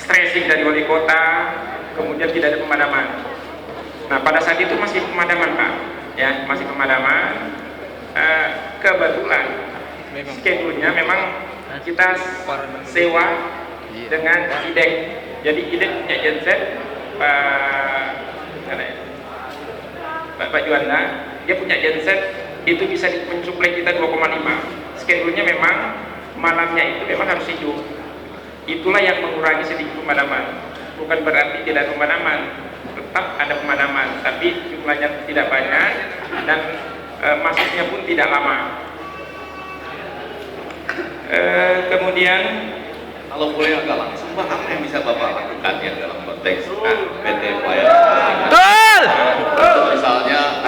stressing dari wali kota, kemudian tidak ada pemadaman. Nah pada saat itu masih pemadaman Pak, ya masih pemadaman. Kebetulan schedule-nya memang kita sewa dengan IDEC. Jadi IDEC punya genset Pak Juanda, dia punya genset itu bisa mensuplai kita 2,5. Schedule-nya memang malamnya itu memang harus hidup. Itulah yang mengurangi sedikit pemadaman. Bukan berarti tidak ada pemadaman, tetap ada pemadaman, tapi jumlahnya tidak banyak dan masuknya pun tidak lama. Kemudian kalau boleh agak langsung Pak, apa yang bisa Bapak lakukan ya dalam konteks PT Pelayanan? Betul. Misalnya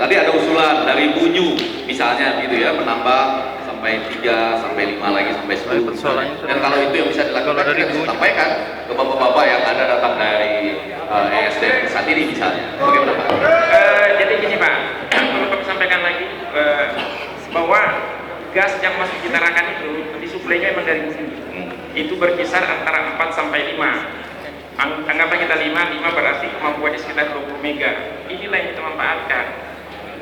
tadi ada usulan dari Bunyu misalnya gitu ya, menambah sampai 3 sampai 5 lagi sampai 10. Dan kalau itu yang bisa dilakukan, kita bisa sampaikan ke bapak-bapak yang ada datang dari ESDM saat ini misalnya. Bagaimana Pak? Jadi gini Pak, perlu kami sampaikan lagi bahwa gas yang masuk Citarakan itu disuplainya memang dari bumi. Itu berkisar antara 4 sampai 5. Anggaplah kita 5 berarti kemampuannya sekitar 20 mega. Inilah yang kita manfaatkan.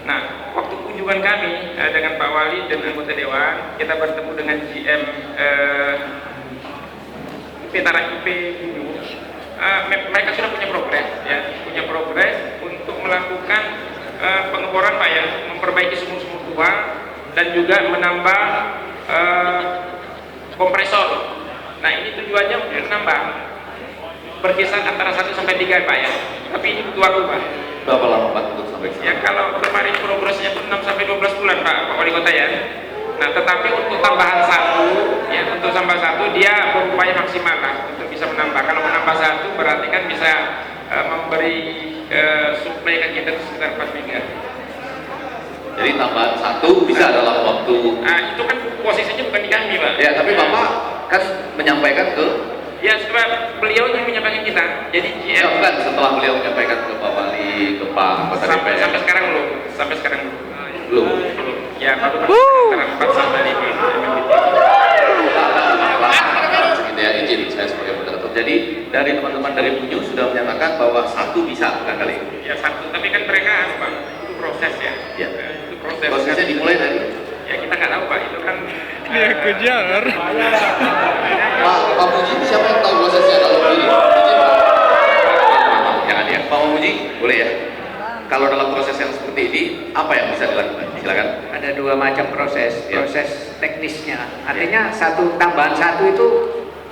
Nah, waktu kunjungan kami dengan Pak Wali dan anggota Dewan, kita bertemu dengan GM Petara IP Bunyu. Mereka sudah punya progres untuk melakukan pengeboran Pak ya, memperbaiki sumur-sumur tua dan juga menambah kompresor. Nah ini tujuannya untuk menambah berkisar antara 1 sampai 3 Pak ya, tapi ini butuh waktu Pak. Berapa lama Pak untuk sampai sana? Ya kalau kemarin progresnya pun 6 sampai 12 bulan Pak Wali Kota ya. Nah tetapi untuk tambahan 1 ya, untuk tambah 1 dia berupaya maksimal lah untuk bisa menambah. Kalau menambah 1 berarti kan bisa memberi suplai ke kita sekitar 4 mega. Jadi tambahan 1 bisa dalam waktu. Nah itu kan posisinya bukan di kami Pak. Ya tapi Bapak kan menyampaikan ke. Ya setelah beliau yang menyampaikan kita. Jadi GM. Ya bukan, setelah beliau menyampaikan ke Pak Wali, ke Pak Anggota DPR. Sampai sekarang belum. Sampai sekarang belum. Ya baru antara 4 sampai 5. Segitu ya, izin saya sebagai moderator. Jadi dari teman-teman dari Bunyu sudah menyatakan bahwa 1 bisa kan kali ini. Ya 1, tapi kan mereka Pak, itu proses ya. Ya. Itu proses. Prosesnya dimulai dari. Ya kita nggak tahu Pak, itu kan. Dia kejar. Pak Muji, siapa yang tahu prosesnya kalau begini? Izin Pak. Jangan ya. Pak Muji, boleh ya? Kalau dalam proses yang seperti ini, apa yang bisa dilakukan? Silakan. Ada 2 macam proses, proses teknisnya. Artinya tambahan 1 itu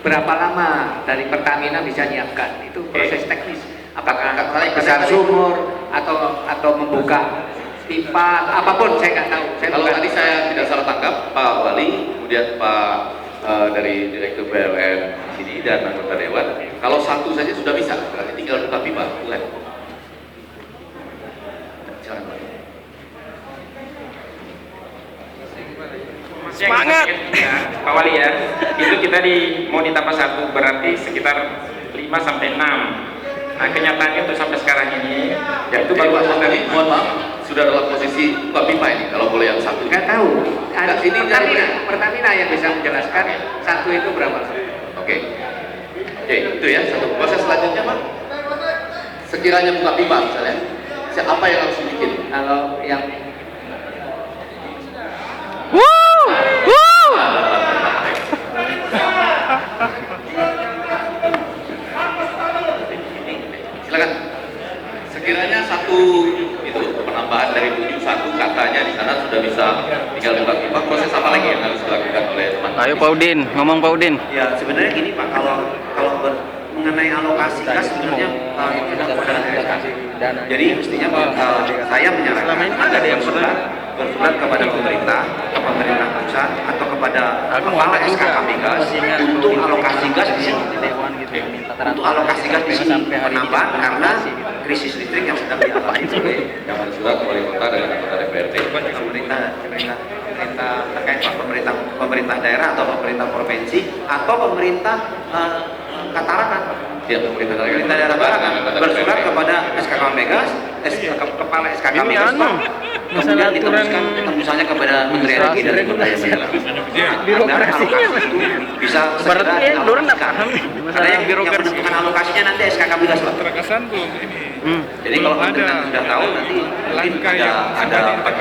berapa lama dari Pertamina bisa nyiapkan? Itu proses teknis. Apakah besar sumur atau membuka pipa, apapun saya nggak tahu. Kalau tadi saya tidak salah tangkap, Pak Wali, kemudian Pak dari Direktur BLN sini dan anggota Dewan, kalau 1 saja sudah bisa, berarti tinggal buka pipa, bukan? Semangat. Ya, Pak Wali ya. Itu kita mau ditambah 1 berarti sekitar 5 sampai 6. Nah kenyataannya untuk sampai sekarang ini ya itu baru tadi, mohon maaf, sudah dalam posisi buka pipa ini, kalau boleh yang 1. Nggak tahu. Ada Ini Pertamina yang bisa menjelaskan 1 itu berapa. Oke, itu ya satu. Proses selanjutnya Pak, sekiranya buka pipa misalnya, apa yang harus dibikin? Kalau yang Silakan. Sekiranya 1 itu penambahan dari Bunyu 1 katanya di sana sudah bisa tinggal buka pipa, proses apa lagi yang harus dilakukan oleh teman-teman? Ayo Pak Udin, ngomong Pak Udin. Ya sebenarnya gini Pak, kalau mengenai alokasi gas sebenarnya itu adalah kewenangan dana. Jadi mestinya saya menyarankan ada yang bersurat kepada pemerintah pusat atau kepada kepala SKK Migas untuk alokasi gas di sini. Untuk alokasi gas di sini penambahan karena krisis listrik yang sedang dialami oleh Jangan surat wali kota dengan anggota DPRD. pemerintah terkait pemerintah daerah atau pemerintah provinsi atau pemerintah Katarakan. Ya, pemerintah Daerah bersurat kepada SKK Megas, kepala SKK Megas, kemudian ditembuskan misalnya kepada Menteri Energi dan Sumber Daya Mineral. Birokrasinya Bisa segera dialokasikan Karena yang menentukan alokasinya nanti SKK Migas, Pak. Terkesan belum ini. Jadi kalau pemerintah sudah tahu nanti mungkin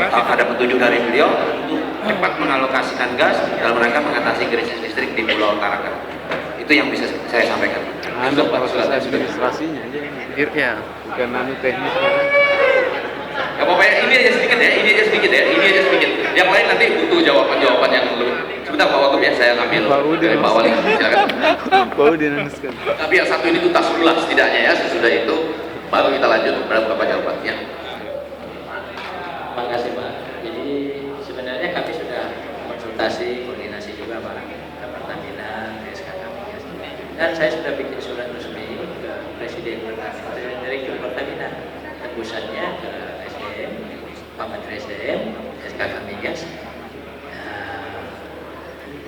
ada petunjuk dari beliau untuk cepat mengalokasikan gas dalam rangka mengatasi krisis listrik di Pulau Tarakan. Itu yang bisa saya sampaikan. Ada proses administrasinya aja. Ya, bukan anu teknis. Ya pokoknya ini aja sedikit ya, ini aja sedikit ya, ini aja sedikit. Yang lain nanti butuh jawaban-jawaban yang lebih. Sebentar Pak Wagub ya, saya ambil dari Pak Wali. Silakan. Pak Udin anuskan. Tapi yang satu ini tuntas dulu lah setidaknya ya, sesudah itu baru kita lanjut pada beberapa jawabannya. Terima kasih Pak. Jadi sebenarnya kami sudah konsultasi, koordinasi juga Pak ke Pertamina, ke SKK Migas. Dan saya sudah bikin surat resmi ke Presiden Pertamina, Direktur Pertamina, tembusannya ke SDM, Pak Menteri SDM, SKK Migas.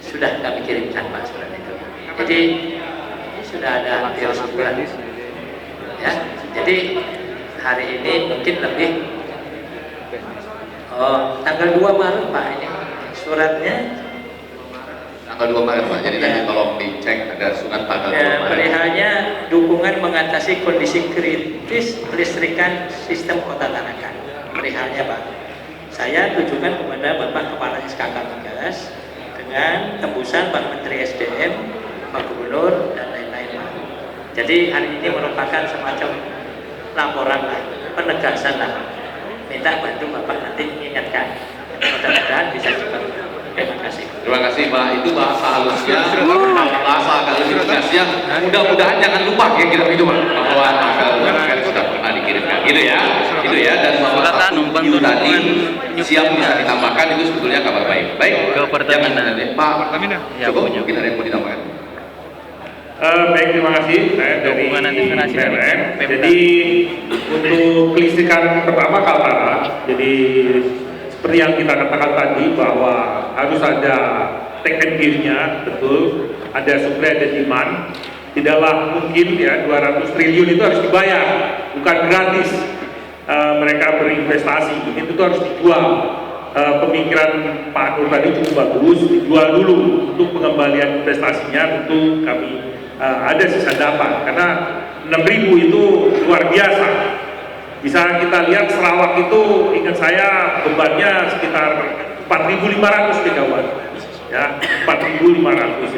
Sudah kami kirimkan Pak surat itu. Jadi sudah ada hampir sebulan. Ya, jadi hari ini mungkin lebih. Oh, tanggal 2 Maret Pak ini suratnya. Tanggal 2 Maret Pak, jadi nanti tolong dicek ada surat tanggal 2 Maret. Perihalnya dukungan mengatasi kondisi kritis listrikan sistem Kota Tarakan. Perihalnya Pak, saya tujukan kepada Bapak Kepala SKK Migas dengan tembusan Pak Menteri SDM, Pak Gubernur dan lain-lain Pak. Jadi hari ini merupakan semacam laporan lah, penegasan lah. Minta bantu Bapak nanti mengingatkan. Mudah-mudahan bisa cepat. Terima kasih. Terima kasih Pak, itu bahasa halusnya, bahasa kalorifikasinya. Mudah-mudahan jangan lupa ya kira itu Pak, bahwa kan sudah pernah dikirimkan, gitu ya, dan bahwa itu tadi siap bisa ditambahkan itu sebetulnya kabar baik. Baik, Ke Pertamina. Pak, Pertamina. Ya, cukup punya. mungkin ada yang mau ditambahkan. Baik, terima kasih. Saya dari Dukungan administrasi dari PLN. Pemda. Jadi untuk kelistrikan pertama Kaltara, jadi seperti yang kita katakan tadi bahwa harus ada take and give-nya, betul, ada supply dan demand. Tidaklah mungkin ya 200 triliun itu harus dibayar, bukan gratis. Mereka berinvestasi, ini tentu harus dijual. Pemikiran Pak Nur tadi cukup bagus, dijual dulu untuk pengembalian investasinya. Tentu kami ada sisa dapat karena 6.000 itu luar biasa. Bisa kita lihat Sarawak itu, ingat saya bebannya sekitar 4.500 megawatt, ya 4.500.